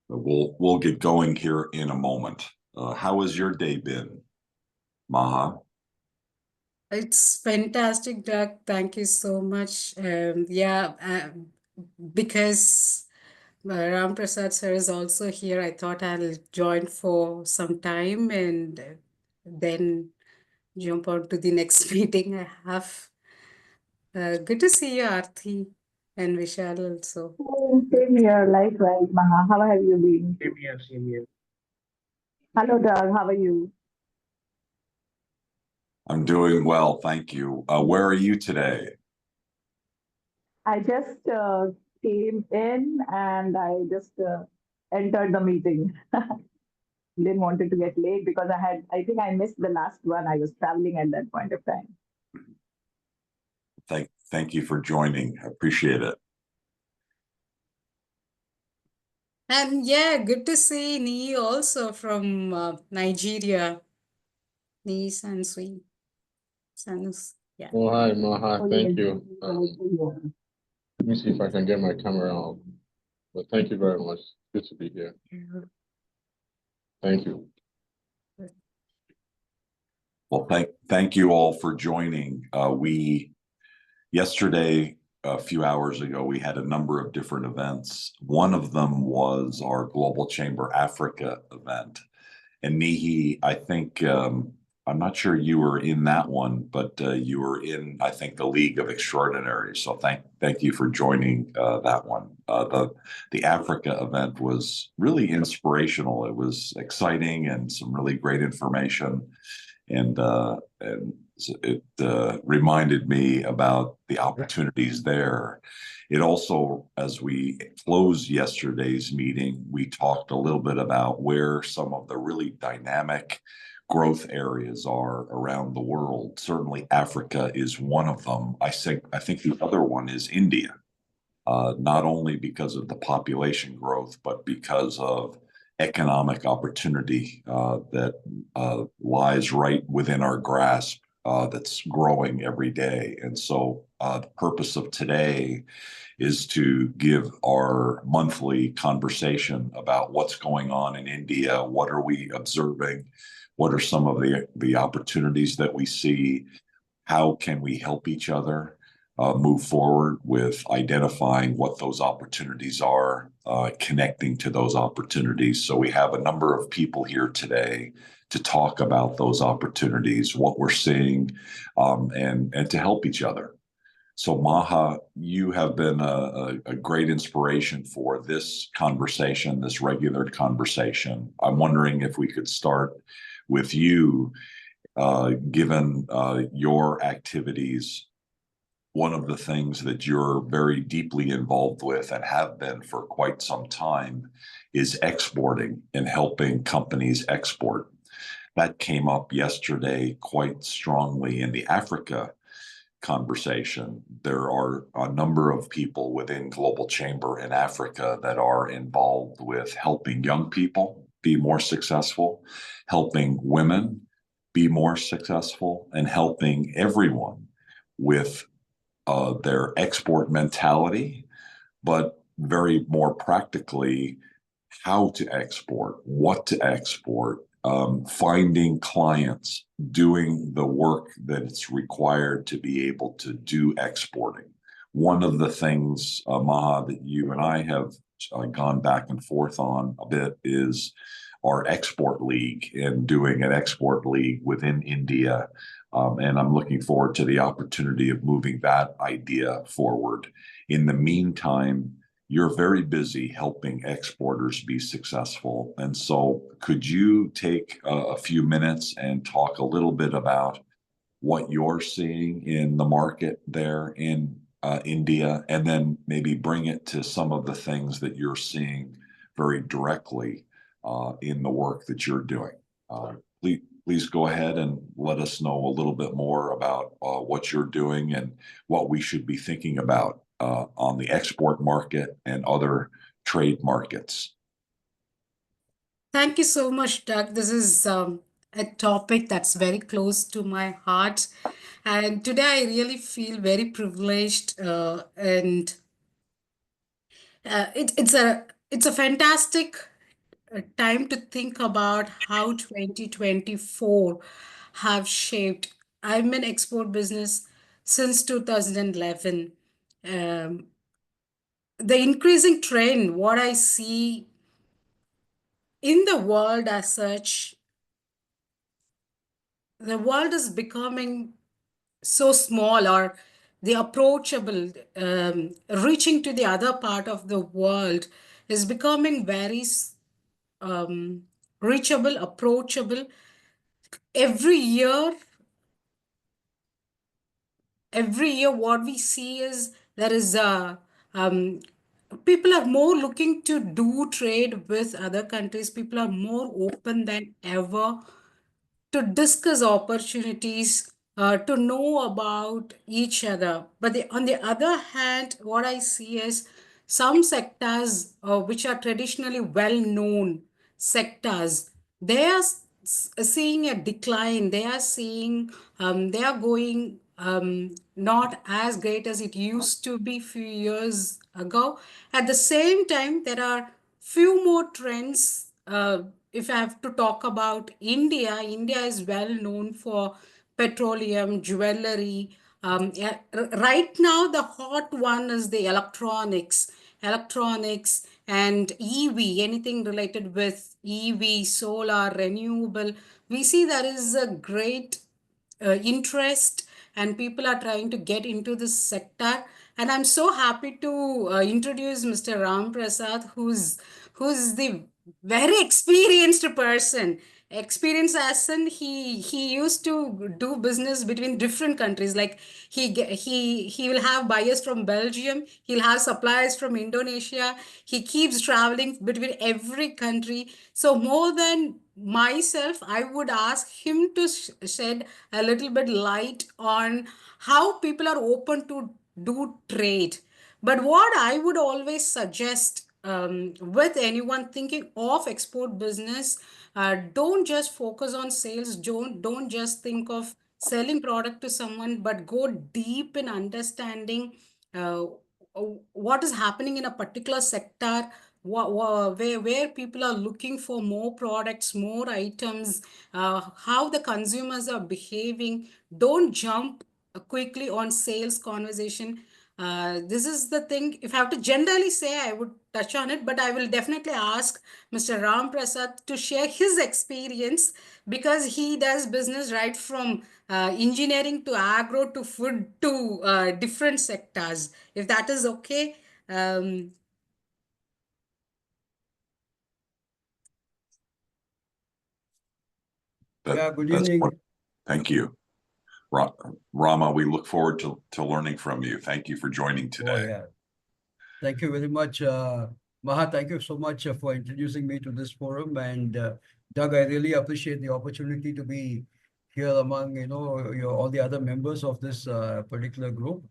We'll get going here in a moment. How has your day been, Maha? It's fantastic, Doug. Thank you so much. Because Ram Prasad sir is also here, I thought I'll join for some time and then jump on to the next meeting I have. Good to see you, Arthi and Vishal also. Same here, likewise, Maha. How have you been? Same here, same here. Hello, Doug. How are you? I'm doing well, thank you. Where are you today? I just came in and I just entered the meeting. Didn't want it to get late because I think I missed the last one. I was traveling at that point of time. Thank you for joining. I appreciate it. And yeah, good to see Ni also from Nigeria. Ni Sansui. Sanus. Yeah. Oh, hi, Maha. Oh, Thank yes, you. Let me see if I can get my camera on. But thank you very much. Good to be here. Thank you. Well, thank you all for joining. Yesterday, a few hours ago, we had a number of different events. One of them was our Global Chamber Africa event. And Nihi, I think, I'm not sure you were in that one, but you were in, I think, the League of Extraordinaries. So thank you for joining that one. The Africa event was really inspirational. It was exciting and some really great information. And it reminded me about the opportunities there. It also, as we closed yesterday's meeting, we talked a little bit about where some of the really dynamic growth areas are around the world. Certainly Africa is one of them. I think the other one is India, not only because of the population growth, but because of economic opportunity that lies right within our grasp, that's growing every day. And so the purpose of today is to give our monthly conversation about what's going on in India, what are we observing, what are some of the opportunities that we see, how can we help each other move forward with identifying what those opportunities are, connecting to those opportunities. So we have a number of people here today to talk about those opportunities, what we're seeing, and to help each other. So Maha, you have been a great inspiration for this conversation, this regular conversation. I'm wondering if we could start with you, given your activities. One of the things that you're very deeply involved with and have been for quite some time is exporting and helping companies export. That came up yesterday quite strongly in the Africa conversation. There are a number of people within Global Chamber in Africa that are involved with helping young people be more successful, helping women be more successful, and helping everyone with their export mentality, but very more practically, how to export, what to export, finding clients, doing the work that it's required to be able to do exporting. One of the things, Maha, that you and I have gone back and forth on a bit is our export league and doing an export league within India. And I'm looking forward to the opportunity of moving that idea forward. In the meantime, you're very busy helping exporters be successful. And so could you take a few minutes and talk a little bit about what you're seeing in the market there in India, and then maybe bring it to some of the things that you're seeing very directly in the work that you're doing. Please go ahead and let us know a little bit more about what you're doing and what we should be thinking about on the export market and other trade markets. Thank you so much, Doug. This is a topic that's very close to my heart. And today I really feel very privileged and it's a fantastic time to think about how 2024 have shaped. I'm in export business since 2011. Um, the increasing trend, what I see in the world as such, the world is becoming so small, or the approachable, reaching to the other part of the world is becoming very um, reachable, approachable. Every year, what we see is there is a people are more looking to do trade with other countries. People are more open than ever to discuss opportunities, to know about each other. But on the other hand, what I see is some sectors which are traditionally well known sectors, they are seeing a decline. They are seeing they are going not as great as it used to be few years ago. At the same time, there are few more trends. If I have to talk about India, India is well known for petroleum, jewelry. Yeah, right now, the hot one is the electronics and EV, anything related with EV, solar, renewable. We see there is a great interest, and people are trying to get into this sector. And I'm so happy to introduce Mr. Ram Prasad, who's the very experienced person. Experience as in he used to do business between different countries. Like he will have buyers from Belgium, he'll have suppliers from Indonesia. He keeps traveling between every country. So more than myself, I would ask him to shed a little bit light on how people are open to do trade. But what I would always suggest with anyone thinking of export business, don't just focus on sales. Don't just think of selling product to someone, but go deep in understanding uh, what is happening in a particular sector, where people are looking for more products, more items, how the consumers are behaving. Don't jump quickly on sales conversation. This is the thing. If I have to generally say, I would touch on it, but I will definitely ask Mr. Ram Prasad to share his experience, because he does business right from engineering to agro to food to different sectors. If that is okay. Um, Yeah, good That's evening. thank you. Rama, we look forward to learning from you. Thank you for joining Oh, today. yeah. Thank you very much, Maha. Thank you so much for introducing me to this forum. And Doug, I really appreciate the opportunity to be here among, all the other members of this particular group.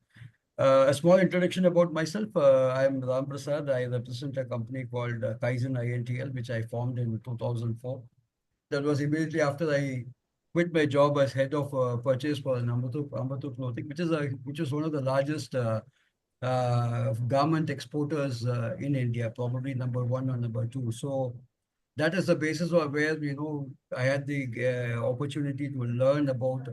A small introduction about myself. I'm Ram Prasad. I represent a company called Kaizen INTL, which I formed in 2004. That was immediately after I quit my job as head of purchase for Ambattur Clothing, which is one of the largest garment exporters in India, probably number one or number two. So that is the basis of where I had the opportunity to learn about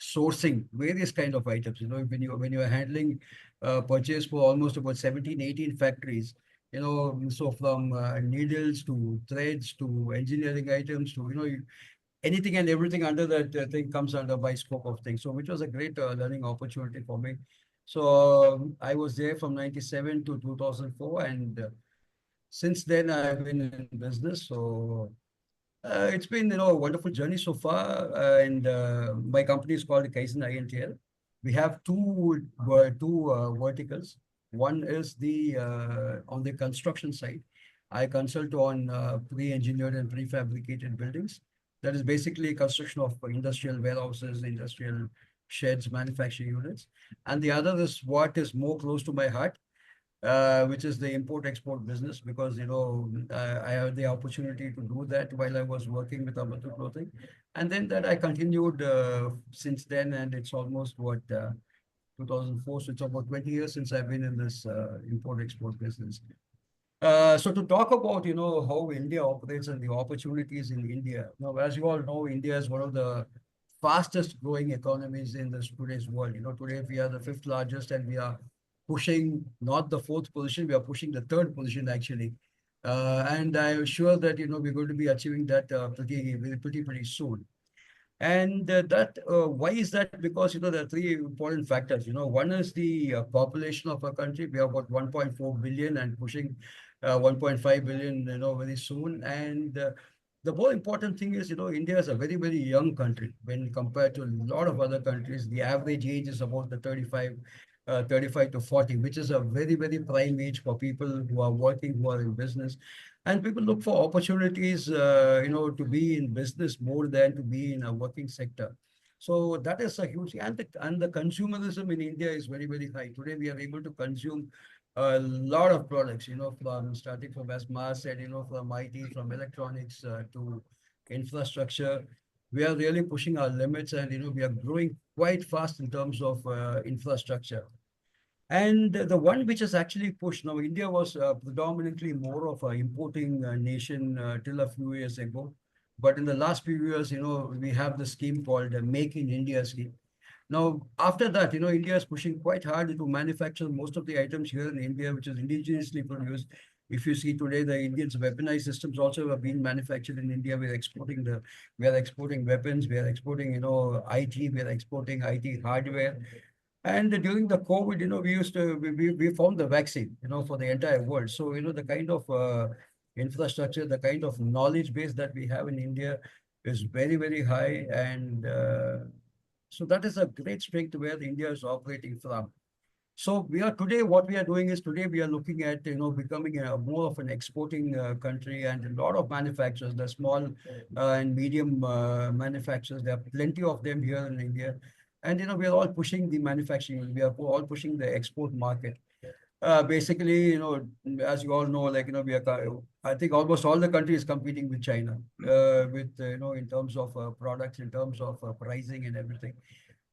sourcing various kind of items. When you are handling purchase for almost about 17, 18 factories. So from needles to threads to engineering items to anything and everything under that thing comes under my scope of things. So which was a great learning opportunity for me. So I was there from 97 to 2004, and since then I've been in business. So it's been a wonderful journey so far, and my company is called Kaizen INTL. We have two verticals. One is the on the construction side. I consult on pre-engineered and prefabricated buildings. That is basically construction of industrial warehouses, industrial sheds, manufacturing units. And the other is what is more close to my heart, which is the import-export business, because I had the opportunity to do that while I was working with Ambattur Clothing, and then that I continued since then, and it's almost 2004, so it's about 20 years since I've been in this import-export business. So to talk about, how India operates and the opportunities in India. Now, as you all know, India is one of the fastest growing economies in this today's world. Today we are the fifth largest, and we are pushing not the fourth position, we are pushing the third position actually. And I'm sure that, we're going to be achieving that pretty soon. And why is that? Because, there are three important factors. One is the population of our country. We are about 1.4 billion and pushing 1.5 billion, very soon. And the more important thing is, India is a very, very young country when compared to a lot of other countries. The average age is about the 35 to 40, which is a very, very prime age for people who are working, who are in business. And people look for opportunities, to be in business more than to be in a working sector. So that is a huge, and the consumerism in India is very, very high. Today, we are able to consume a lot of products, from starting from, as Ma said, from IT, from electronics to infrastructure. We are really pushing our limits, and, we are growing quite fast in terms of infrastructure. And the one which has actually pushed now, India was predominantly more of an importing nation till a few years ago. But in the last few years, we have the scheme called the Make in India scheme. Now, after that, India is pushing quite hard to manufacture most of the items here in India, which is indigenously produced. If you see today, the Indians' weaponized systems also are being manufactured in India. We are exporting weapons, we are exporting, IT, we are exporting IT hardware. And during the COVID, we found the vaccine, for the entire world. So, the kind of infrastructure, the kind of knowledge base that we have in India is very, very high. And so that is a great strength where India is operating from. So what we are doing is today we are looking at, becoming more of an exporting country, and a lot of manufacturers, the small and medium manufacturers, there are plenty of them here in India. And, we are all pushing the manufacturing, we are all pushing the export market. Basically, as you all know, like, I think almost all the countries competing with China, in terms of products, in terms of pricing and everything.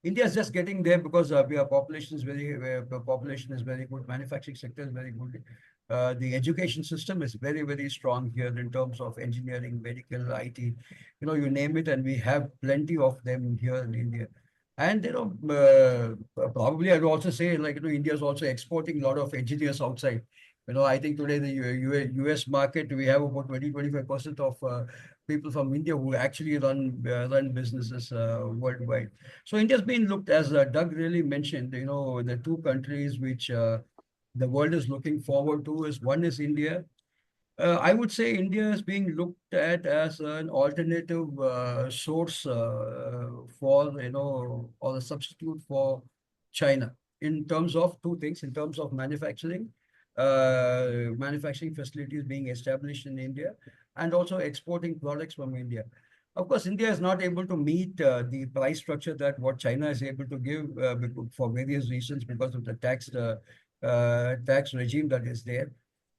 India is just getting there because our population is very good, manufacturing sector is very good. The education system is very, very strong here in terms of engineering, medical, IT, you name it, and we have plenty of them here in India. And, probably I'd also say, like, India is also exporting a lot of engineers outside. I think today the US market, we have about 25% of people from India who actually run businesses worldwide. So India's been looked, as Doug really mentioned, the two countries which the world is looking forward to is, one is India. I would say India is being looked at as an alternative source for, or a substitute for China in terms of two things, in terms of manufacturing facilities being established in India, and also exporting products from India. Of course, India is not able to meet the price structure that what China is able to give for various reasons, because of the tax regime that is there.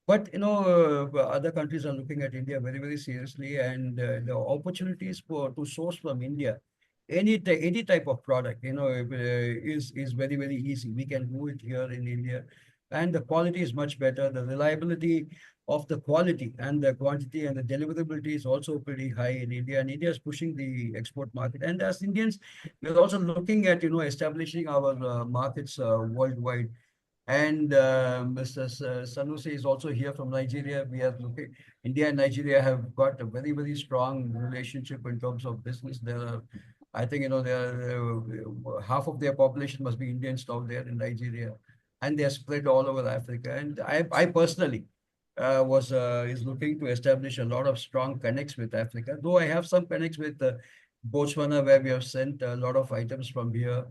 But, other countries are looking at India very, very seriously, and the opportunities to source from India any type of product, is very, very easy. We can do it here in India, and the quality is much better. The reliability of the quality and the quantity and the deliverability is also pretty high in India, and India is pushing the export market. And as Indians, we're also looking at, establishing our markets worldwide. And Mr. Sanusi is also here from Nigeria. We are looking, India and Nigeria have got a very, very strong relationship in terms of business. There are, I think, half of their population must be Indians out there in Nigeria, and they are spread all over Africa. And I personally is looking to establish a lot of strong connects with Africa. Though I have some connects with Botswana, where we have sent a lot of items from here.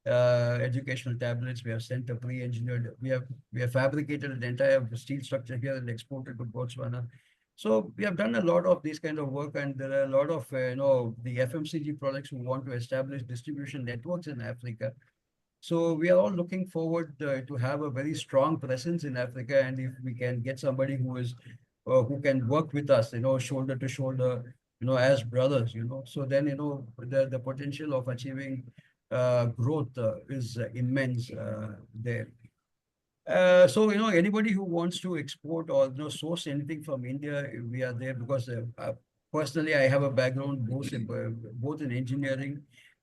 Educational tablets, we have sent a pre-engineered, we have fabricated an entire steel structure here and exported to Botswana. So we have done a lot of this kind of work, and there are a lot of the FMCG products who want to establish distribution networks in Africa. So we are all looking forward to have a very strong presence in Africa, and if we can get somebody who can work with us, shoulder to shoulder, as brothers, so then, the potential of achieving growth is immense there. So, anybody who wants to export or, source anything from India, we are there because personally, I have a background both in engineering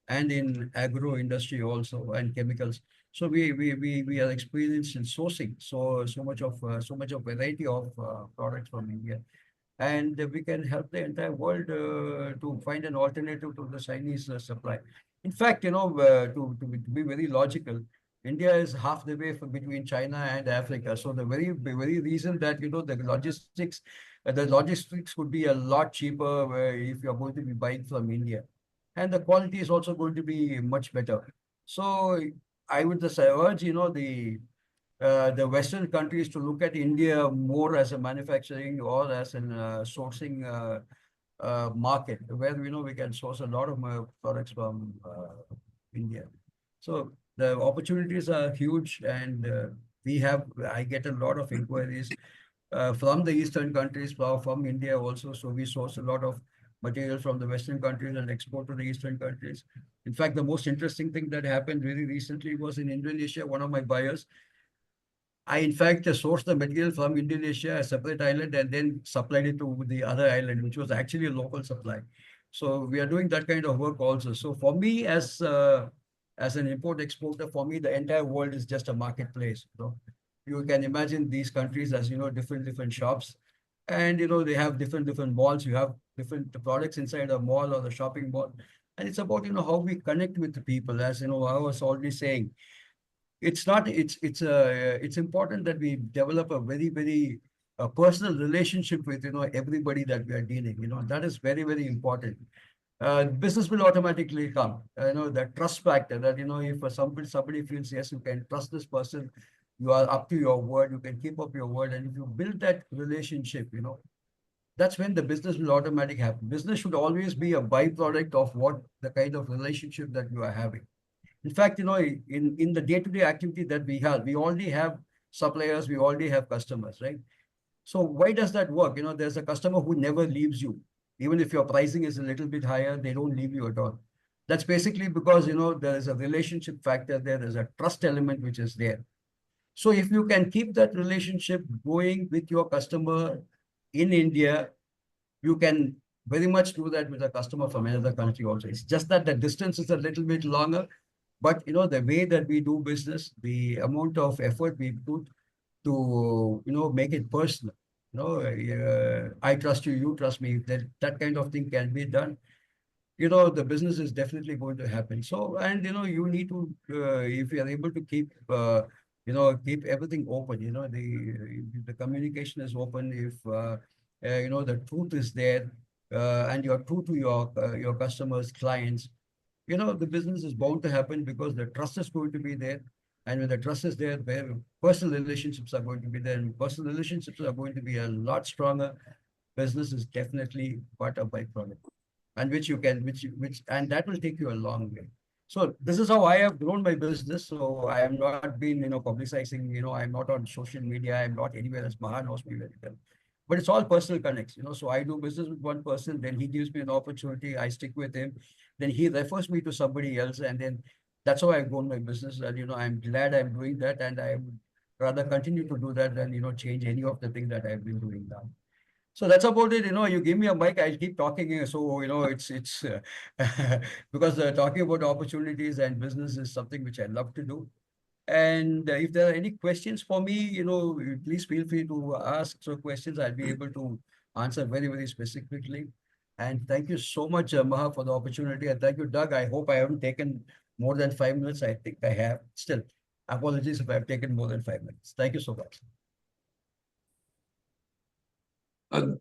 and in agro industry also and chemicals. So we are experienced in sourcing so much of variety of products from India, and we can help the entire world to find an alternative to the Chinese supply. In fact, to be very logical, India is half the way from between China and Africa. So the very reason that the logistics could be a lot cheaper if you're going to be buying from India, and the quality is also going to be much better. So I would just urge the Western countries to look at India more as a manufacturing or as an sourcing market where we can source a lot of products from India. So the opportunities are huge, and I get a lot of inquiries from the Eastern countries, from India also. So we source a lot of material from the Western countries and export to the Eastern countries. In fact, the most interesting thing that happened very recently was in Indonesia. One of my buyers, I in fact sourced the material from Indonesia, a separate island, and then supplied it to the other island, which was actually a local supply. So we are doing that kind of work also. So for me, as an import exporter, for me the entire world is just a marketplace. You can imagine these countries as different shops, and they have different malls. You have different products inside a mall or the shopping mall, and it's about how we connect with the people. As I was already saying, it's important that we develop a very personal relationship with everybody that we are dealing. That is very important. Business will automatically come. That trust factor, that if somebody feels, yes, you can trust this person, you are up to your word, you can keep up your word, and if you build that relationship, that's when the business will automatically happen. Business should always be a byproduct of what the kind of relationship that you are having. In fact, in the day-to-day activity that we have, we already have suppliers, we already have customers, right? So why does that work? There's a customer who never leaves you. Even if your pricing is a little bit higher, they don't leave you at all. That's basically because, there is a relationship factor there. There's a trust element which is there. So if you can keep that relationship going with your customer in India, you can very much do that with a customer from another country also. It's just that the distance is a little bit longer, but the way that we do business, the amount of effort we put to make it personal. I trust you, you trust me. That kind of thing can be done. The business is definitely going to happen. So, and you need to, if you are able to keep keep everything open. The communication is open. If the truth is there, and you're true to your customers, clients, the business is bound to happen because the trust is going to be there. And when the trust is there, where personal relationships are going to be there, and personal relationships are going to be a lot stronger, business is definitely but a byproduct, and and that will take you a long way. So this is how I have grown my business. So I have not been, publicizing, I'm not on social media, I'm not anywhere else. Maha knows me very well. But it's all personal connects, so I do business with one person, then he gives me an opportunity, I stick with him, then he refers me to somebody else, and then that's how I've grown my business. And I'm glad I'm doing that, and I would rather continue to do that than change any of the things that I've been doing now. So that's about it. You give me a mic, I'll keep talking. So it's because talking about opportunities and business is something which I love to do. And if there are any questions for me, please feel free to ask some questions. I'll be able to answer very specifically. And thank you so much, Maha, for the opportunity. And thank you, Doug. I hope I haven't taken more than 5 minutes. I think I have. Still, apologies if I've taken more than 5 minutes. Thank you so much.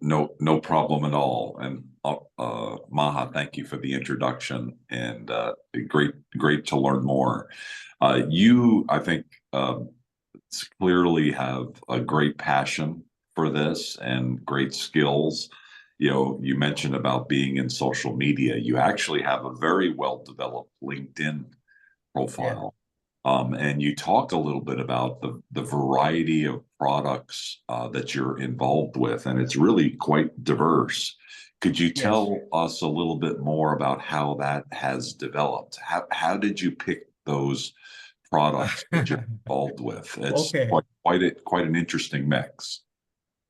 No problem at all. And Maha, thank you for the introduction, and great to learn more. You, I think, clearly have a great passion for this and great skills. You mentioned about being in social media. You actually have a very well-developed LinkedIn profile. And you talked a little bit about the variety of products that you're involved with, and it's really quite diverse. Could you tell us a little bit more about how that has developed? How did you pick those products that you're involved with. It's Okay. quite an interesting mix.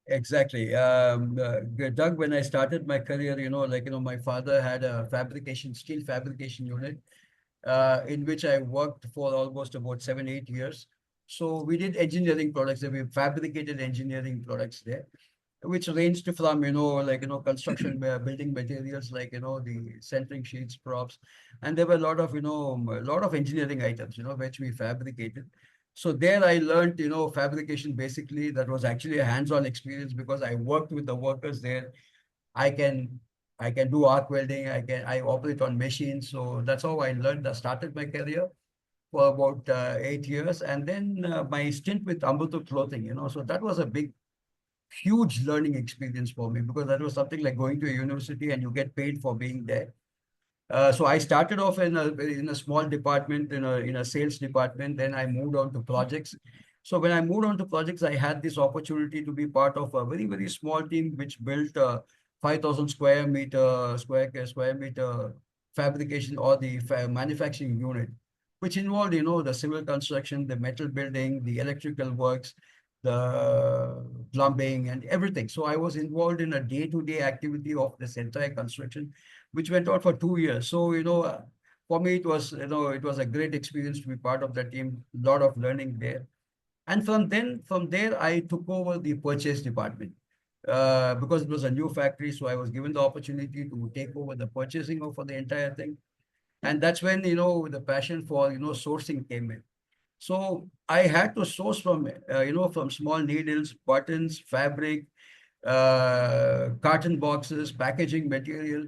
Exactly. Doug, when I started my career, my father had a steel fabrication unit, in which I worked for almost about 7, 8 years. So we did engineering products, we fabricated engineering products there, which ranged from, construction building materials like, the centering sheets, props. And there were a lot of, a lot of engineering items, which we fabricated. So there I learned, fabrication basically. That was actually a hands-on experience because I worked with the workers there. I can I can do arc welding. I operate on machines. So that's how I learned. I started my career for about 8 years, and then my stint with Ambuto Clothing. So that was a huge learning experience for me because that was something like going to a university and you get paid for being there. So I started off in a small department, in a sales department. Then I moved on to projects. So when I moved on to projects, I had this opportunity to be part of a very, very small team which built 5,000 square meter fabrication or the manufacturing unit, which involved, the civil construction, the metal building, the electrical works, the plumbing and everything. So I was involved in a day-to-day activity of this entire construction, which went on for 2 years. So, for me, it was, it was a great experience to be part of that team, a lot of learning there. And from there, I took over the purchase department because it was a new factory. So I was given the opportunity to take over the purchasing for the entire thing. And that's when, the passion for, sourcing came in. So I had to source from, from small needles, buttons, fabric, carton boxes, packaging material,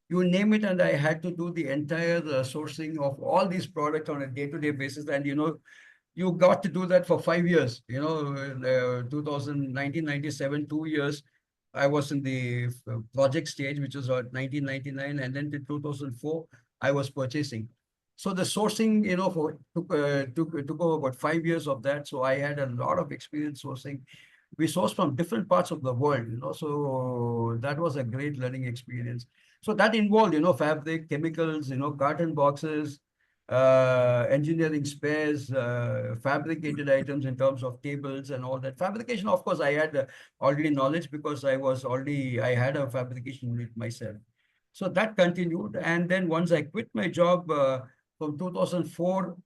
you name it, and I had to do the entire sourcing of all these products on a day-to-day basis. And you got to do that for 5 years. 1997, 2 years. I was in the project stage, which was 1999, and then to 2004, I was purchasing. So the sourcing, took over about 5 years of that. So I had a lot of experience sourcing. We sourced from different parts of the world, so that was a great learning experience. So that involved, fabric, chemicals, carton boxes, engineering spares, fabricated items in terms of tables and all that. Fabrication, of course, I had already knowledge because I had a fabrication unit myself. So that continued. And then once I quit my job from 2004,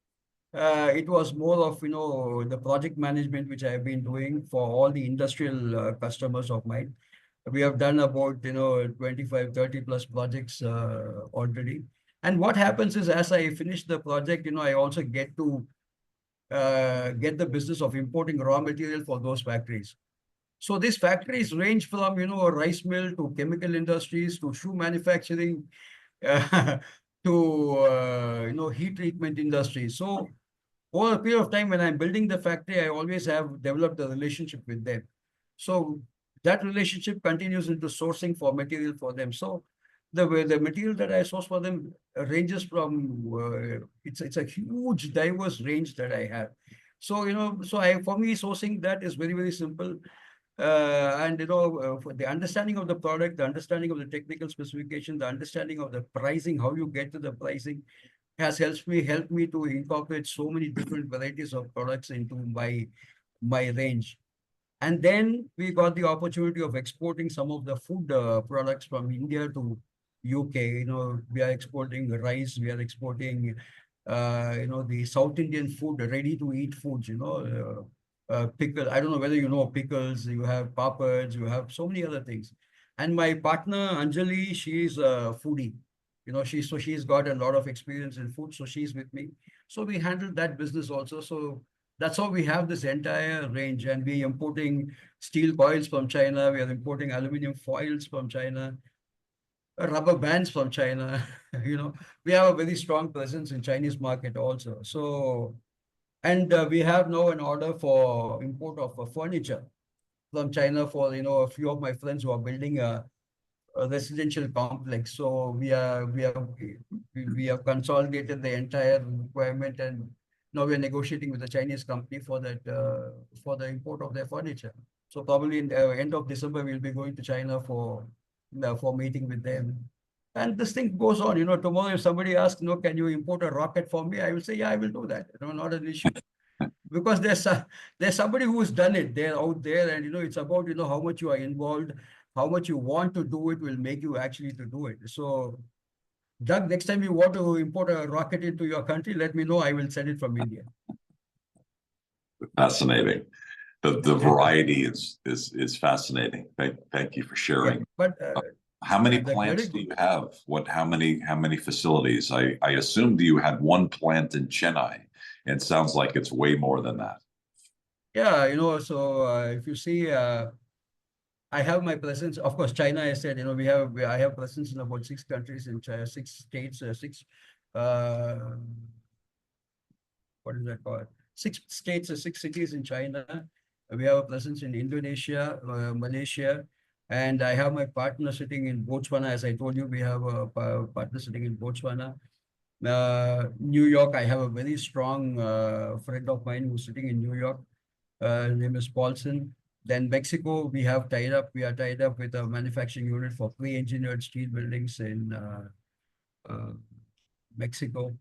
it was more of, the project management, which I have been doing for all the industrial customers of mine. We have done about, 25, 30 plus projects already. And what happens is, as I finish the project, I also get to get the business of importing raw material for those factories. So these factories range from, a rice mill to chemical industries to shoe manufacturing to, heat treatment industry. So over a period of time, when I'm building the factory, I always have developed a relationship with them. So that relationship continues into sourcing for material for them. So the material that I source for them ranges from it's a huge diverse range that I have. So for me, sourcing that is very, very simple. And for the understanding of the product, the understanding of the technical specification, the understanding of the pricing, how you get to the pricing, has helped me to incorporate so many different varieties of products into my range. And then we got the opportunity of exporting some of the food products from India to UK. We are exporting rice, we are exporting, the South Indian food, ready to eat foods, pickle. I don't know whether you know pickles, you have papads, you have so many other things. And my partner, Anjali, she's a foodie. She's got a lot of experience in food, so she's with me. So we handled that business also. So that's how we have this entire range, and we importing steel coils from China. We are importing aluminum foils from China, rubber bands from China. We have a very strong presence in Chinese market also. So, and we have now an order for import of furniture from China for, a few of my friends who are building a residential complex. So we have consolidated the entire requirement, and now we are negotiating with the Chinese company for that for the import of their furniture. So probably in the end of December we'll be going to China for meeting with them. And this thing goes on. Tomorrow if somebody asks, can you import a rocket for me? I will say, yeah, I will do that. Not an issue. Because there's somebody who's done it. They're out there, and it's about how much you are involved, how much you want to do it will make you actually to do it. So, Doug, next time you want to import a rocket into your country, let me know. I will send it from India. Fascinating. The variety is fascinating. Thank you for Yeah, sharing. but How many the plants credit do you have? How many facilities? I assumed you had one plant in Chennai. It sounds like it's way more than that. Yeah, so if you see, I have my presence. Of course, China, I said, I have presence in about 6 countries in China, 6 states, uh, what is that called? 6 states or 6 cities in China. We have a presence in Indonesia, Malaysia, and I have my partner sitting in Botswana. As I told you, we have a partner sitting in Botswana. New York, I have a very strong friend of mine who's sitting in New York. His name is Paulson. Then Mexico, we are tied up with a manufacturing unit for pre-engineered steel buildings in uh, Mexico.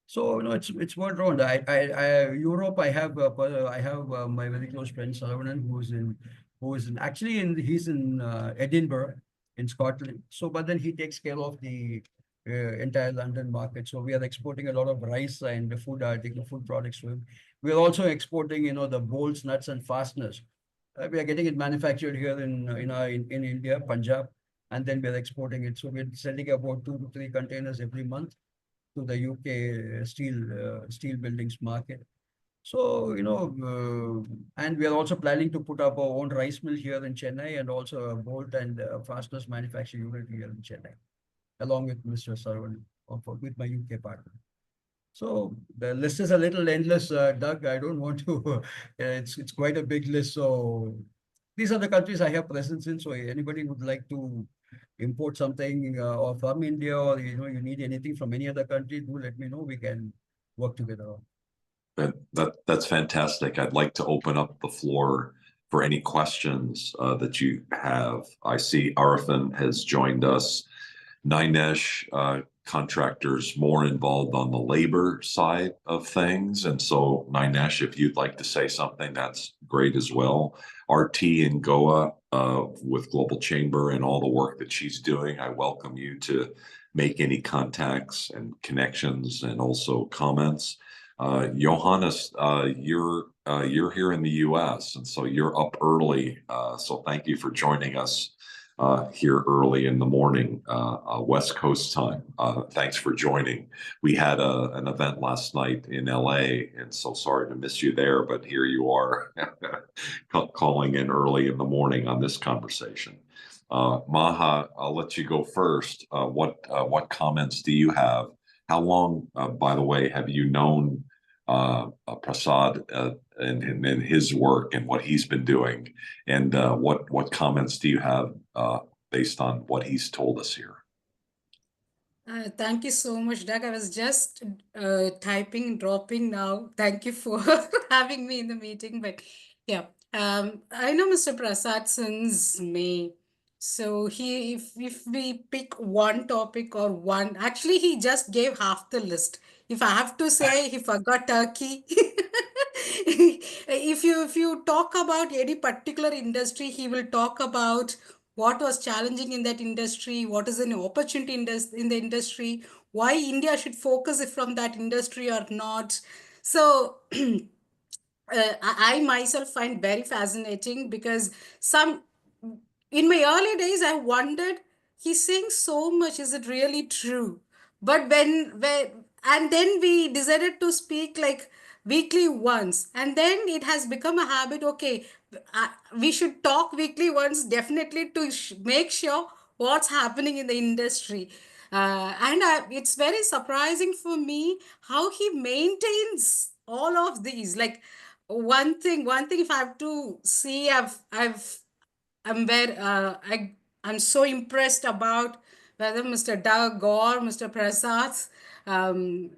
So it's world round. Europe. I have my very close friend Saravanan, he's in Edinburgh in Scotland. So, but then he takes care of the entire London market. So we are exporting a lot of rice and food products to him. We are also exporting, the bolts, nuts, and fasteners. We are getting it manufactured here in India, Punjab, and then we are exporting it. So we're sending about 2 to 3 containers every month to the UK steel buildings market. So, and we are also planning to put up our own rice mill here in Chennai and also a bolt and fasteners manufacturing unit here in Chennai, along with Mr. Sarvan, with my UK partner. So the list is a little endless, Doug. I don't want to, it's quite a big list. So these are the countries I have presence in. So anybody would like to import something or from India, or you need anything from any other country, do let me know. We can work together. That's fantastic. I'd like to open up the floor for any questions that you have. I see Arifin has joined us. Ninesh, contractors more involved on the labor side of things. And so, Ninesh, if you'd like to say something, that's great as well. RT and Goa with Global Chamber and all the work that she's doing, I welcome you to make any contacts and connections and also comments. Johannes, you're here in the U.S. and so you're up early. So thank you for joining us here early in the morning, West Coast time. Thanks for joining. We had an event last night in LA, and so sorry to miss you there, but here you are calling in early in the morning on this conversation. Maha, I'll let you go first. What comments do you have? How long, by the way, have you known Prasad and his work and what he's been doing? And what comments do you have based on what he's told us here? Thank you so much, Doug. I was just typing, dropping now. Thank you for having me in the meeting. But yeah, I know Mr. Prasad since May. So if we pick one topic or one, actually he just gave half the list. If I have to say, he forgot Turkey. If you talk about any particular industry, he will talk about what was challenging in that industry, what is an opportunity in the industry, why India should focus it from that industry or not. So I myself find very fascinating because some in my early days I wondered, he's saying so much, is it really true? But when and then we decided to speak like weekly once, and then it has become a habit. Okay, we should talk weekly once definitely to make sure what's happening in the industry. It's very surprising for me how he maintains all of these. Like one thing, if I have to see, I'm very, I'm so impressed about whether Mr. Doug or Mr. Prasad, um,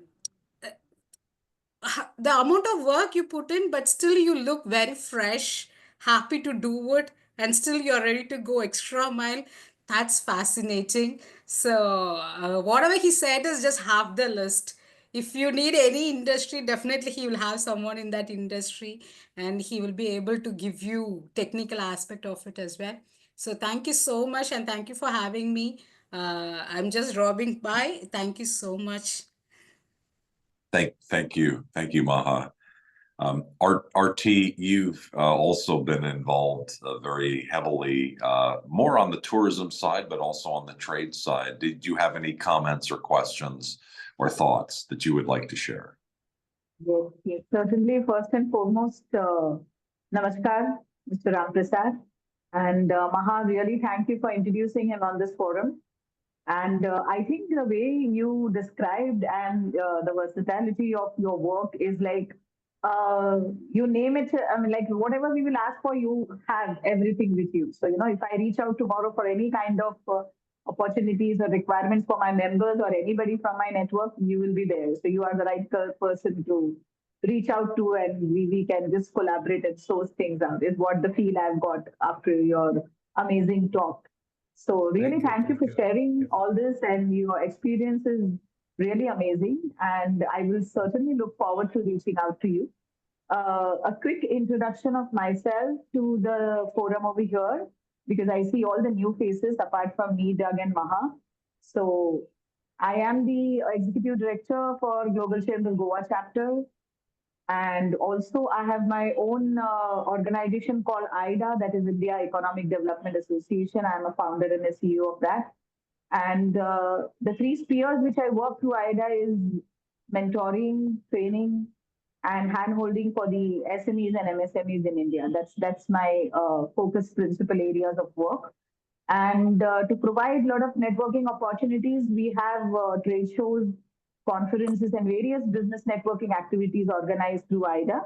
the amount of work you put in, but still you look very fresh, happy to do it, and still you're ready to go extra mile. That's fascinating. So, whatever he said is just half the list. If you need any industry, definitely he will have someone in that industry and he will be able to give you technical aspect of it as well. So, thank you so much and thank you for having me. I'm just dropping by. Thank you so much. Thank you, Maha. RT, you've also been involved very heavily, more on the tourism side, but also on the trade side. Did you have any comments or questions or thoughts that you would like to share? Yes, yes, certainly. First and foremost, Namaskar, Mr. Ram Prasad. And Maha, really thank you for introducing him on this forum. And I think the way you described and the versatility of your work is like, you name it, I mean, like whatever we will ask for, you have everything with you. So, if I reach out tomorrow for any kind of opportunities or requirements for my members or anybody from my network, you will be there. So you are the right person to reach out to, and we can just collaborate and source things out, is what the feel I've got after your amazing talk. So really, thank you for sharing all this, and your experience is really amazing. And I will certainly look forward to reaching out to you. A quick introduction of myself to the forum over here, because I see all the new faces apart from me, Doug and Maha. So I am the Executive Director for Global Chamber Goa chapter. And also, I have my own organization called IDA, that is India Economic Development Association. I'm a founder and a CEO of that. And the three spheres which I work through IDA is mentoring, training, and hand-holding for the SMEs and MSMEs in India. That's my focus principal areas of work. And to provide a lot of networking opportunities, we have trade shows, conferences, and various business networking activities organized through IDA.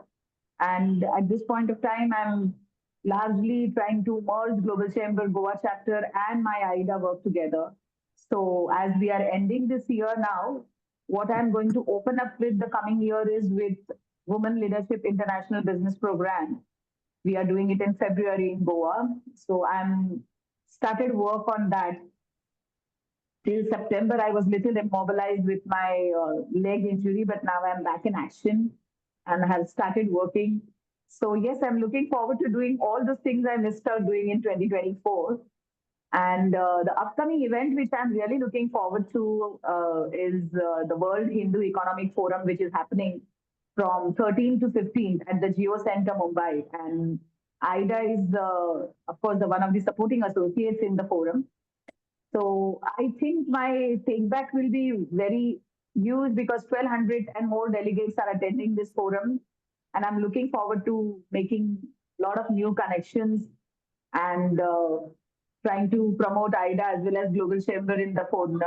And at this point of time, I'm largely trying to merge Global Chamber Goa chapter and my IDA work together. So as we are ending this year now, what I'm going to open up with the coming year is with Women Leadership International Business Program. We are doing it in February in Goa. So I'm started work on that. Till September, I was little immobilized with my leg injury, but now I'm back in action and have started working. So yes, I'm looking forward to doing all those things I missed out doing in 2024. And the upcoming event, which I'm really looking forward to, is the World Hindu Economic Forum, which is happening from 13th to 15th at the Geo Center, Mumbai. And IDA is, of course, the one of the supporting associates in the forum. So I think my take back will be very huge, because 1,200 and more delegates are attending this forum. And I'm looking forward to making a lot of new connections and trying to promote IDA as well as Global Chamber in the forum,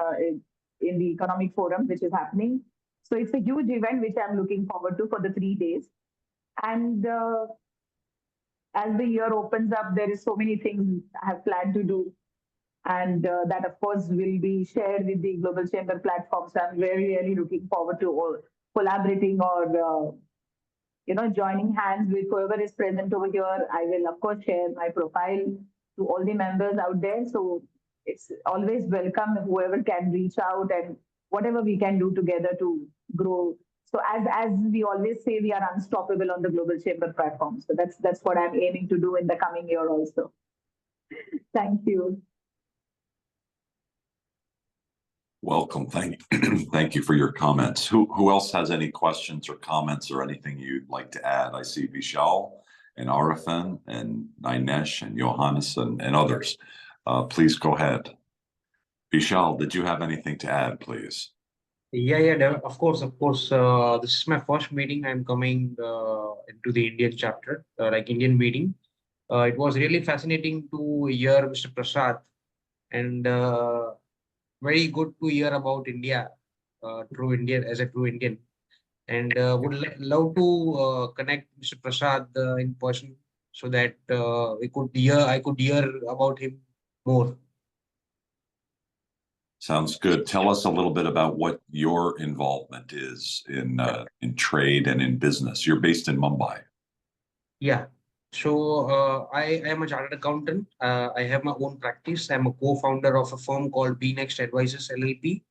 in the economic forum, which is happening. So it's a huge event which I'm looking forward to for the 3 days. And as the year opens up, there is so many things I have planned to do. And that, of course, will be shared with the Global Chamber platform. So I'm very, really looking forward to collaborating or, joining hands with whoever is present over here. I will, of course, share my profile to all the members out there. So it's always welcome whoever can reach out, and whatever we can do together to grow. So as we always say, we are unstoppable on the Global Chamber platform. So that's what I'm aiming to do in the coming year also. Thank you. Welcome. Thank you for your comments. Who else has any questions or comments or anything you'd like to add? I see Vishal and Arifan and Ninesh and Johannes and others. Please go ahead. Vishal, did you have anything to add, please? Yeah, of course. This is my first meeting. I'm coming into the Indian chapter, like Indian meeting. It was really fascinating to hear Mr. Prasad, and very good to hear about India, true Indian, as a true Indian. And would love to connect Mr. Prasad in person, so that I could hear about him more. Sounds good. Tell us a little bit about what your involvement is in trade and in business. You're based in Mumbai. Yeah. So I am a chartered accountant. I have my own practice. I'm a co-founder of a firm called BNext Advisors LLP.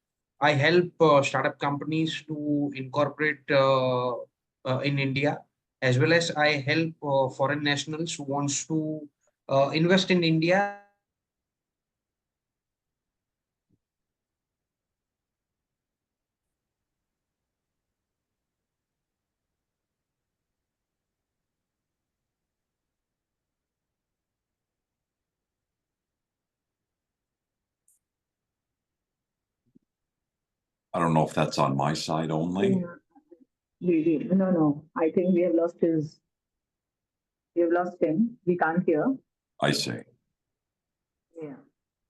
I help startup companies to incorporate in India, as well as I help foreign nationals who wants to invest in India. I don't know if that's on my side only. Yeah. No. I think we have lost him. We can't hear. I see. Yeah.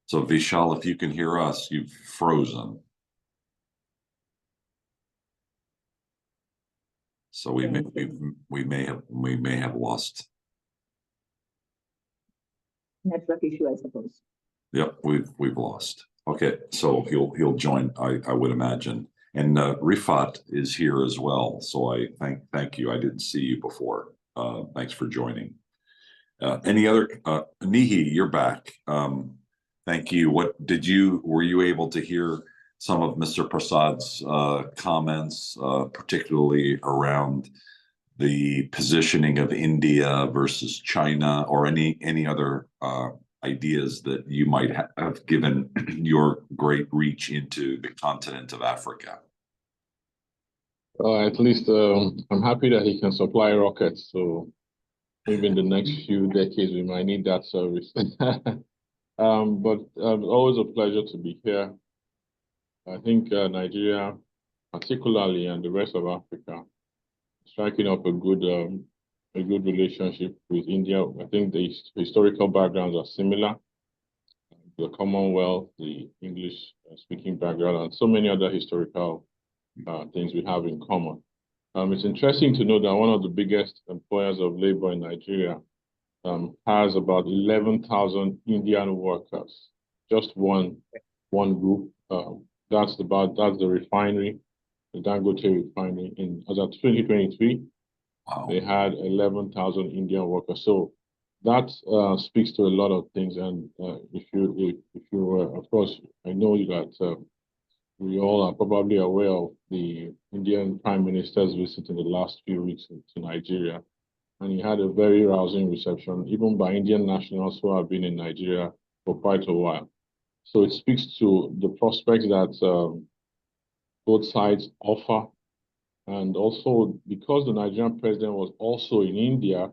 So Vishal, if you can hear us, you've frozen. So we may have lost. Network issue, I suppose. Yep, we've lost. Okay, so he'll join, I would imagine. And Rifat is here as well. So I thank you. I didn't see you before. Thanks for joining. Any other Nihi, you're back. Thank you. Were you able to hear some of Mr. Prasad's comments, particularly around the positioning of India versus China, or any other ideas that you might have given your great reach into the continent of Africa? At least I'm happy that he can supply rockets. So maybe in the next few decades we might need that service. But always a pleasure to be here. I think Nigeria, particularly, and the rest of Africa, striking up a good relationship with India. I think the historical backgrounds are similar. The Commonwealth, the English speaking background, and so many other historical things we have in common. It's interesting to know that one of the biggest employers of labor in Nigeria has about 11,000 Indian workers, just one group. That's the refinery, the Dangote refinery. As of 2023, Wow. they had 11,000 Indian workers. So that speaks to a lot of things. And if you of course, I know that we all are probably aware of the Indian Prime Minister's visit in the last few weeks to Nigeria. And he had a very rousing reception, even by Indian nationals who have been in Nigeria for quite a while. So it speaks to the prospects that both sides offer. And also, because the Nigerian president was also in India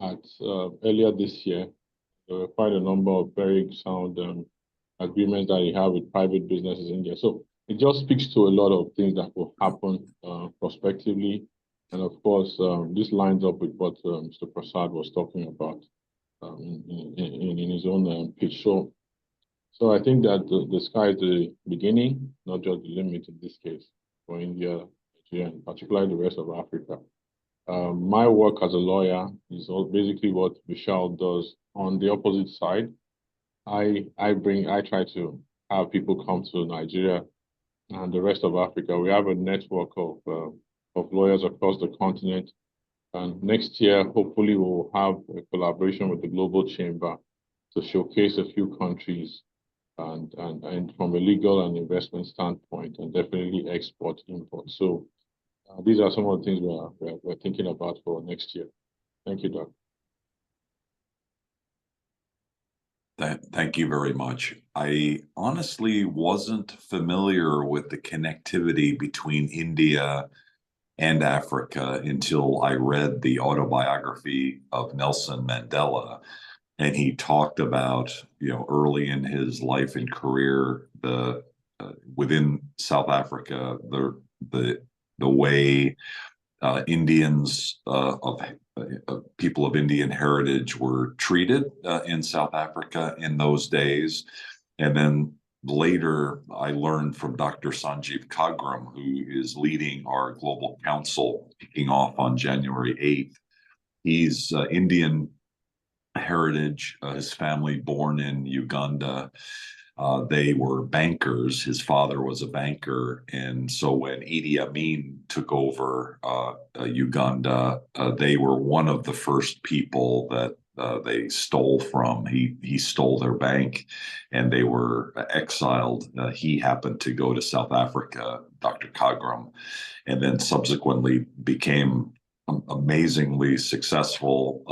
earlier this year, there were quite a number of very sound agreements that he had with private businesses in India. So it just speaks to a lot of things that will happen prospectively. And of course, this lines up with what Mr. Prasad was talking about in his own pitch. So I think that the sky is the beginning, not just the limit in this case for India, Nigeria, and particularly the rest of Africa. My work as a lawyer is basically what Vishal does on the opposite side. I try to have people come to Nigeria and the rest of Africa. We have a network of lawyers across the continent. And next year, hopefully, we'll have a collaboration with the Global Chamber to showcase a few countries and from a legal and investment standpoint, and definitely export, import. So these are some of the things we're thinking about for next year. Thank you, Doc. Thank you very much. I honestly wasn't familiar with the connectivity between India and Africa until I read the autobiography of Nelson Mandela. And he talked about, early in his life and career, within South Africa, the way Indians of people of Indian heritage were treated in South Africa in those days. And then later, I learned from Dr. Sanjeev Kagram, who is leading our global council kicking off on January 8th. He's Indian heritage, his family born in Uganda. They were bankers. His father was a banker. And so when Idi Amin took over Uganda, they were one of the first people that they stole from. He stole their bank and they were exiled. He happened to go to South Africa, Dr. Kagram, and then subsequently became amazingly successful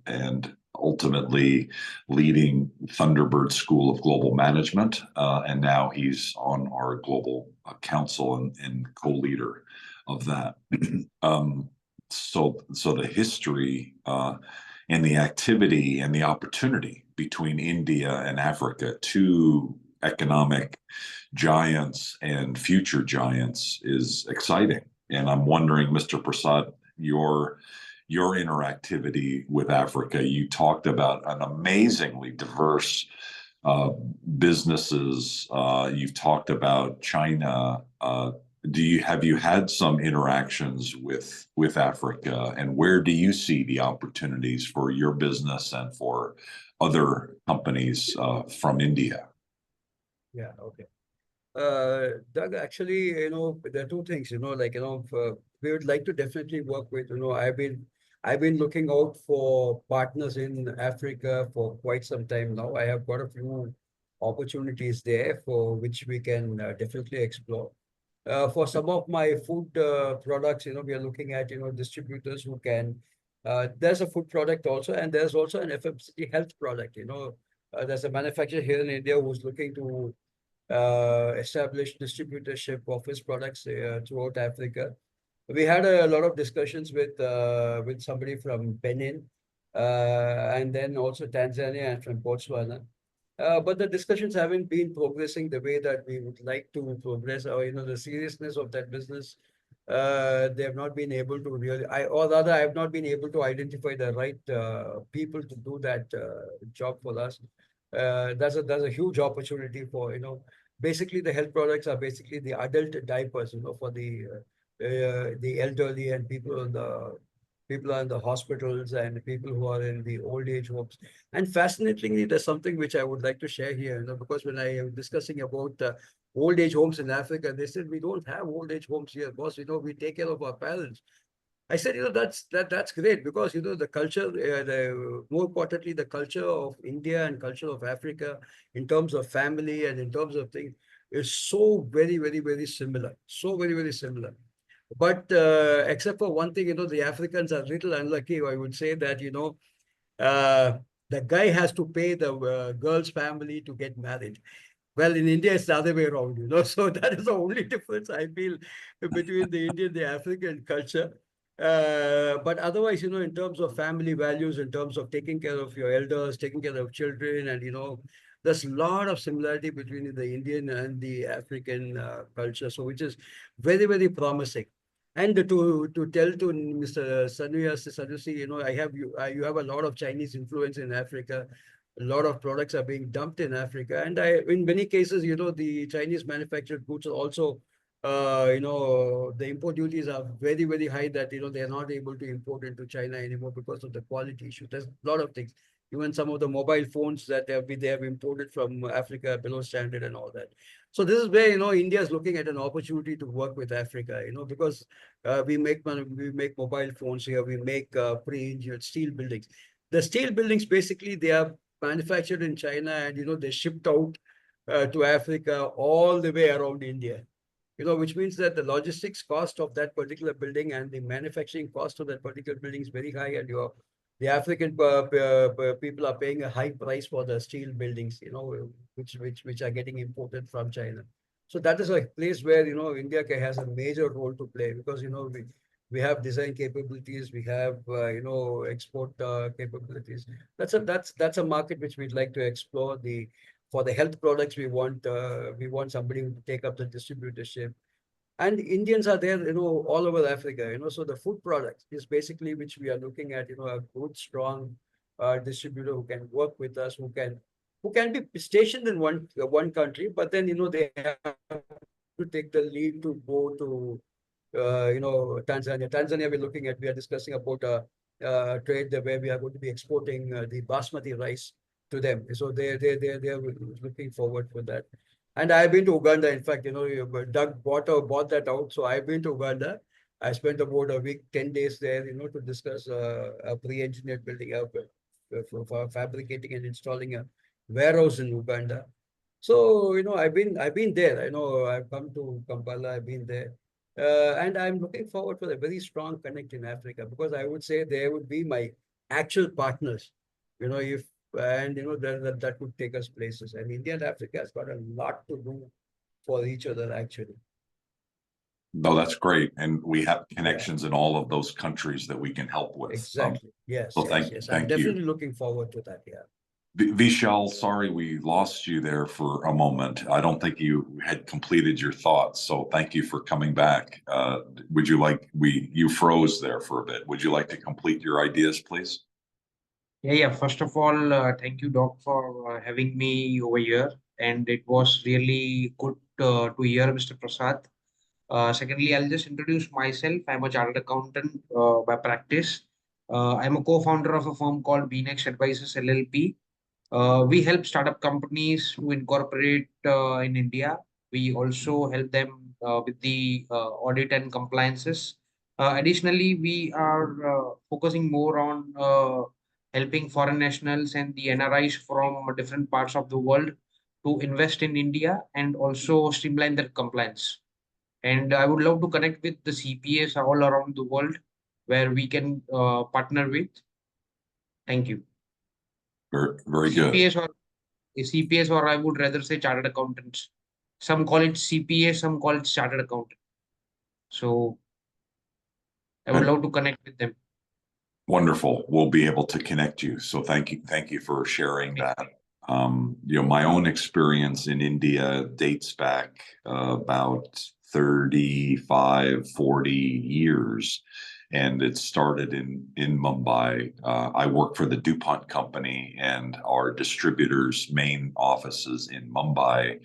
and ultimately leading Thunderbird School of Global Management. And now he's on our global council and co-leader of that. So the history and the activity and the opportunity between India and Africa, two economic giants and future giants, is exciting. And I'm wondering, Mr. Prasad, your interactivity with Africa. You talked about an amazingly diverse businesses. You've talked about China. Have you had some interactions with Africa, and where do you see the opportunities for your business and for other companies from India? Yeah, okay. Doug, actually, there are two things, we would like to definitely work with, I've been looking out for partners in Africa for quite some time now. I have got a few opportunities there for which we can definitely explore. For some of my food products, we are looking at, distributors who can, there's a food product also, and there's also an FMCG health product, there's a manufacturer here in India who's looking to establish distributorship of his products throughout Africa. We had a lot of discussions with somebody from Benin, and then also Tanzania and from Botswana. But the discussions haven't been progressing the way that we would like to progress, or the seriousness of that business. They have not been able to really, or rather, I have not been able to identify the right people to do that job for us. That's a huge opportunity for, basically the health products are basically the adult diapers, for the elderly and people are in the hospitals and people who are in the old age homes. And fascinatingly, there's something which I would like to share here, because when I am discussing about old age homes in Africa, they said we don't have old age homes here, boss. We take care of our parents. I said, that's great, because the culture, more importantly, the culture of India and culture of Africa in terms of family and in terms of things is so very, very, very similar. So very, very similar. But except for one thing, the Africans are a little unlucky. I would say that, the guy has to pay the girl's family to get married. Well, in India, it's the other way around, So that is the only difference I feel between the Indian and the African culture. But otherwise, in terms of family values, in terms of taking care of your elders, taking care of children, and, there's a lot of similarity between the Indian and the African culture, so which is very, very promising. And to tell to Mr. Sanusi, you have a lot of Chinese influence in Africa. A lot of products are being dumped in Africa, and in many cases, the Chinese manufactured goods are also, the import duties are very, very high, that they are not able to import into China anymore because of the quality issue. There's a lot of things. Even some of the mobile phones that they have imported from Africa below standard and all that. So this is where India is looking at an opportunity to work with Africa, because we make mobile phones here, we make pre-engineered steel buildings. The steel buildings, basically they are manufactured in China, and they shipped out to Africa all the way around India. Which means that the logistics cost of that particular building and the manufacturing cost of that particular building is very high, and the African people are paying a high price for the steel buildings, which are getting imported from China. So that is a place where India has a major role to play, because we have design capabilities, we have export capabilities. That's a market which we'd like to explore. For the health products, we want somebody to take up the distributorship. And Indians are there, all over Africa, So the food products is basically which we are looking at, a good, strong distributor who can work with us, who can be stationed in one country, but then they have to take the lead to go to Tanzania. We are discussing about trade where we are going to be exporting the basmati rice. to them. So they're looking forward for that. And I've been to Uganda. In fact, Doug bought that out. So I've been to Uganda. I spent about a week, 10 days there, to discuss a pre-engineered building up for fabricating and installing a warehouse in Uganda. So, I've been there. I've come to Kampala, I've been there. And I'm looking forward for a very strong connect in Africa, because I would say they would be my actual partners, if and that would take us places. And India and Africa has got a lot to do for each other, actually. No, that's great. And we have connections in all of those countries that we can help with. Exactly. Yes, so yes, yes. I'm thank you. definitely looking forward to that. Yeah. Vishal, sorry we lost you there for a moment. I don't think you had completed your thoughts, so thank you for coming back. Would you like, you froze there for a bit. Would you like to complete your ideas, please? Yeah. First of all, thank you, Doc, for having me over here. And it was really good to hear Mr. Prasad. Secondly, I'll just introduce myself. I'm a chartered accountant by practice. I'm a co-founder of a firm called BNext Advisors LLP. We help startup companies to incorporate in India. We also help them with the audit and compliances. Additionally, we are focusing more on helping foreign nationals and the NRIs from different parts of the world to invest in India and also streamline their compliance. And I would love to connect with the CPAs all around the world where we can partner with. Thank you. Very good. CPAs, or I would rather say chartered accountants. Some call it CPA, some call it chartered accountant. So I would love to connect with them. Wonderful. We'll be able to connect you. So thank you for sharing that. My own experience in India dates back about 35, 40 years. And it started in Mumbai. I work for the DuPont company, and our distributor's main offices in Mumbai.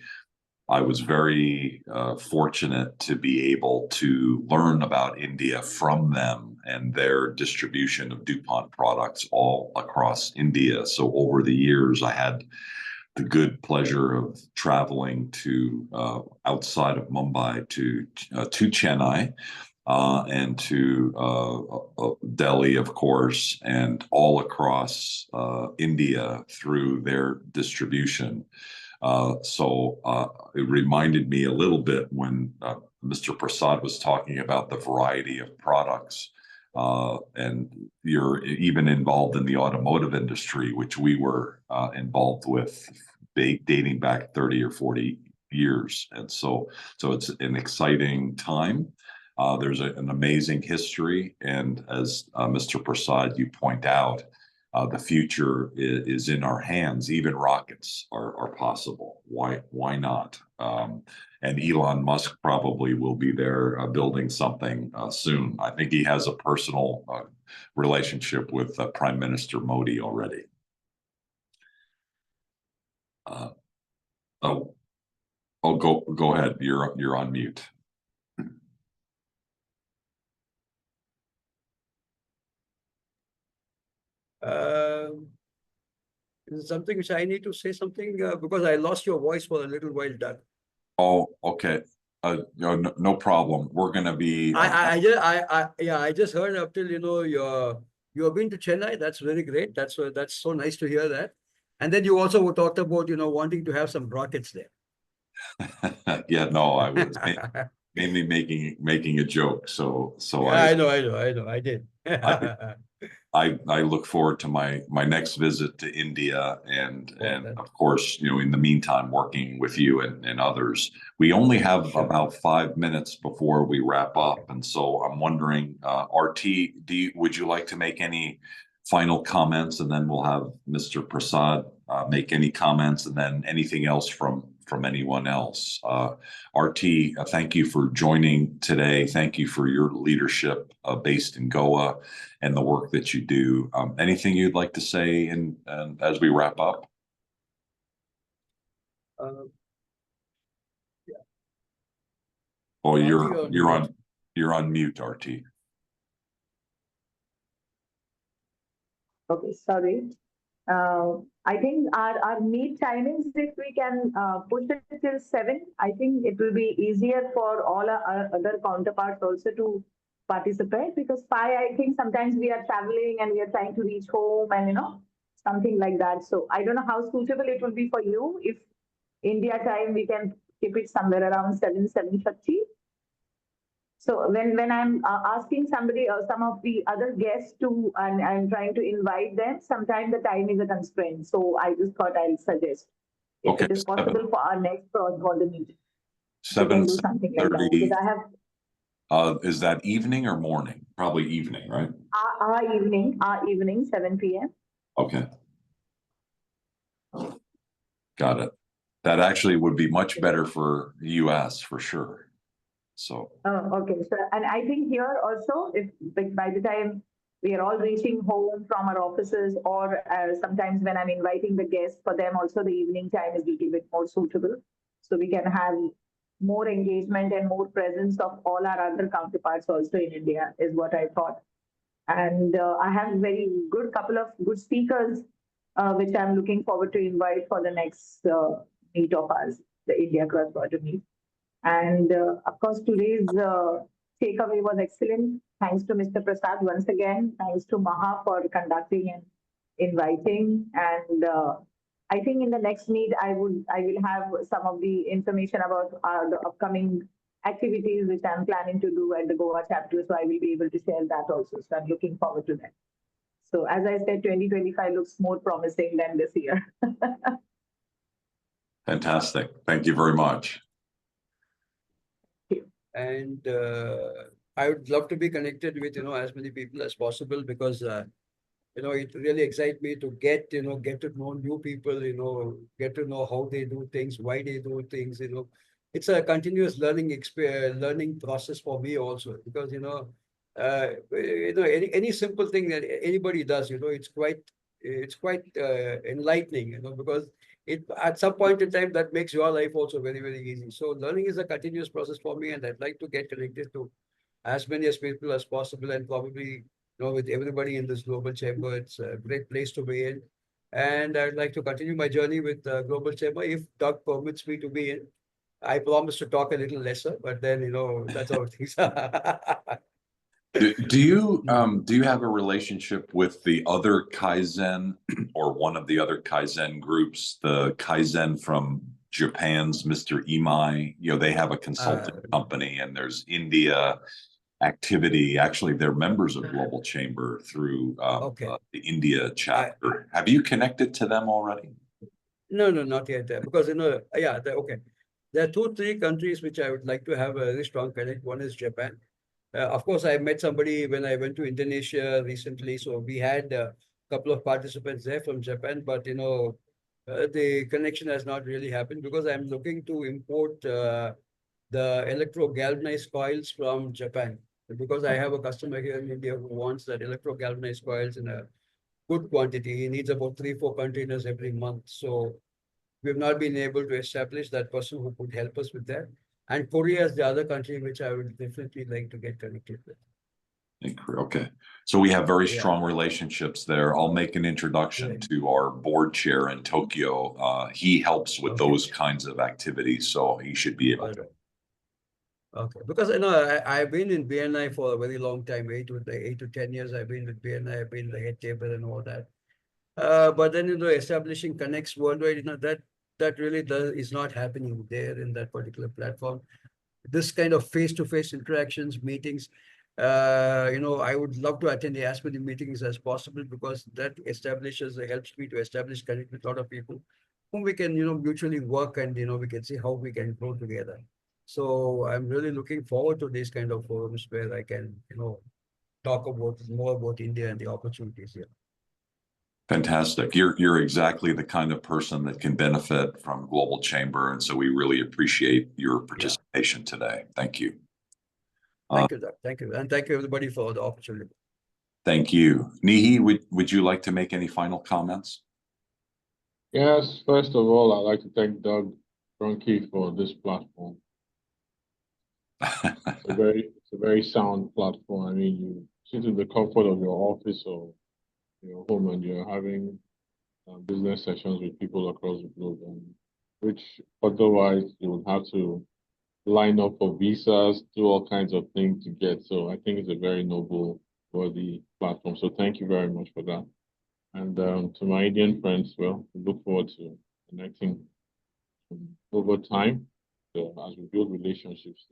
I was very fortunate to be able to learn about India from them and their distribution of DuPont products all across India. So over the years, I had the good pleasure of traveling to outside of Mumbai to Chennai and to Delhi, of course, and all across India through their distribution. It reminded me a little bit when Mr. Prasad was talking about the variety of products. And you're even involved in the automotive industry, which we were involved with dating back 30 or 40 years. And so it's an exciting time. There's an amazing history. And as Mr. Prasad, you point out, the future is in our hands. Even rockets are possible. Why not? And Elon Musk probably will be there building something soon. I think he has a personal relationship with Prime Minister Modi already. Go ahead. You're on mute. Is it something which I need to say something because I lost your voice for a little while, Doug. Oh, okay. No problem. We're gonna be. I just heard up till you have been to Chennai. That's very great. That's so nice to hear that. And then you also talked about wanting to have some rockets there. Yeah, no, I was mainly making a joke. So yeah, I know. I did. I look forward to my next visit to India and of course, in the meantime, working with you and others. We only have about 5 minutes before we wrap up. And so I'm wondering, RT, would you like to make any final comments, and then we'll have Mr. Prasad make any comments, and then anything else from anyone else. RT, thank you for joining today. Thank you for your leadership based in Goa and the work that you do. Anything you'd like to say as we wrap up? Yeah. Oh, you're on mute, RT. Okay, sorry. I think our meet timings, if we can push it till 7, I think it will be easier for all our other counterparts also to participate, because 5, I think sometimes we are traveling and we are trying to reach home and, something like that. So I don't know how suitable it will be for you. If India time, we can keep it somewhere around 7:30. So when I'm asking somebody or some of the other guests to, and I'm trying to invite them, sometimes the time is a constraint. So I just thought I'll suggest if Okay, it is possible for our next cross-border meeting, we can seven do something like that. 30. Because I have Is that evening or morning? Probably evening, right? our evening, 7 p.m. Okay. Got it. That actually would be much better for the US for sure. So, Okay. So, and I think here also, if by the time we are all reaching home from our offices, or sometimes when I'm inviting the guests, for them also the evening time is a little bit more suitable. So we can have more engagement and more presence of all our other counterparts also in India, is what I thought. And I have very good couple of good speakers, which I'm looking forward to invite for the next meet of ours, the India cross-border meet. And of course, today's takeaway was excellent. Thanks to Mr. Prasad once again. Thanks to Maha for conducting and inviting. And I think in the next meet, I will have some of the information about the upcoming activities which I'm planning to do at the Goa chapter. So I will be able to share that also. So I'm looking forward to that. So as I said, 2025 looks more promising than this year. fantastic. Thank you very much. And I would love to be connected with, as many people as possible, because, it really excites me to get to know new people, get to know how they do things, why they do things, It's a continuous learning process for me also, because, any simple thing that anybody does, it's quite enlightening, because it at some point in time that makes your life also very, very easy. So learning is a continuous process for me, and I'd like to get connected to as many as people as possible, and probably with everybody in this global chamber. It's a great place to be in, and I'd like to continue my journey with global chamber if Doug permits me to be in. I promise to talk a little lesser, but then that's how things are. Do you have a relationship with the other Kaizen or one of the other Kaizen groups, the Kaizen from Japan's Mr. Imai? They have a consulting company, and there's India activity. Actually, they're members of Global Chamber through the India chapter. Have you connected to them already? No, not yet. Because okay. There are 2-3 countries which I would like to have a very strong connect. One is Japan. Of course, I met somebody when I went to Indonesia recently. So we had a couple of participants there from Japan, but the connection has not really happened, because I'm looking to import the electro-galvanized coils from Japan, because I have a customer here in India who wants that electro-galvanized coils in a good quantity. He needs about 3-4 containers every month. So we've not been able to establish that person who could help us with that. And Korea is the other country which I would definitely like to get connected with. Okay. So we have very strong relationships there. I'll make an introduction to our board chair in Tokyo. He helps with those kinds of activities, so he should be able to. Okay, because I've been in BNI for a very long time, 8 to 10 years. I've been with BNI. I've been the head table and all that. But then establishing connects worldwide, that really is not happening there in that particular platform. This kind of face-to-face interactions, meetings, I would love to attend as many meetings as possible, because that helps me to establish connect with a lot of people whom we can, mutually work, and, we can see how we can grow together. So I'm really looking forward to these kind of forums where I can, talk more about India and the opportunities here. Fantastic. You're exactly the kind of person that can benefit from Global Chamber, and so we really appreciate your participation today. Thank you. Thank you, Doug. Thank you. And thank you, everybody, for the opportunity. Thank you. Nihi, would you like to make any final comments? Yes, first of all, I'd like to thank Doug Ronke for this platform. It's a very sound platform. I mean, you sit in the comfort of your office or your home, and you're having business sessions with people across the globe, which otherwise you would have to line up for visas, do all kinds of things to get. So I think it's a very noble, worthy platform. So thank you very much for that. And to my Indian friends, well, we look forward to connecting over time. So as we build relationships,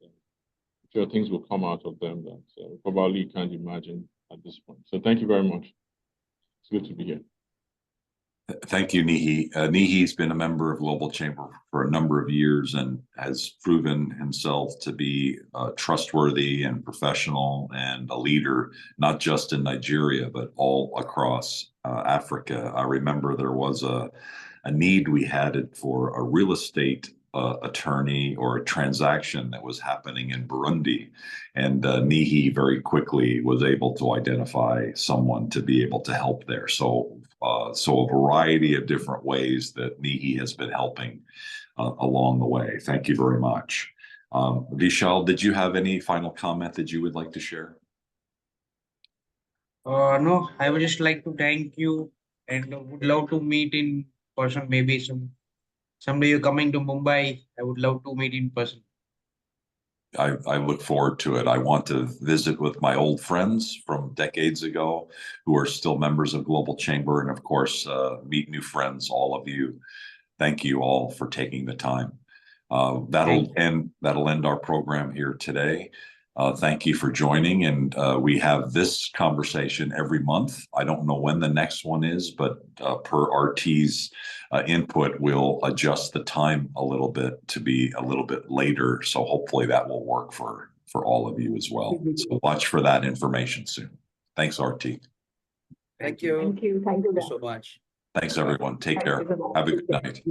sure things will come out of them that we probably can't imagine at this point. So thank you very much. It's good to be here. Thank you, Nihi. Nihi's been a member of Global Chamber for a number of years and has proven himself to be trustworthy and professional and a leader, not just in Nigeria, but all across Africa. I remember there was a need we had for a real estate attorney or a transaction that was happening in Burundi. And Nihi very quickly was able to identify someone to be able to help there. So a variety of different ways that Nihi has been helping along the way. Thank you very much. Vishal, did you have any final comment that you would like to share? No, I would just like to thank you and would love to meet in person. Maybe someday you're coming to Mumbai. I would love to meet in person. I look forward to it. I want to visit with my old friends from decades ago who are still members of Global Chamber, and of course, meet new friends, all of you. Thank you all for taking the time. That'll end our program here today. Thank you for joining, and we have this conversation every month. I don't know when the next one is, but per RT's input, we'll adjust the time a little bit to be a little bit later. So hopefully that will work for all of you as well. So watch for that information soon. Thanks, RT. Thank you. Thank you. Thank you. So much. Thanks, everyone. Take care. Have a good night.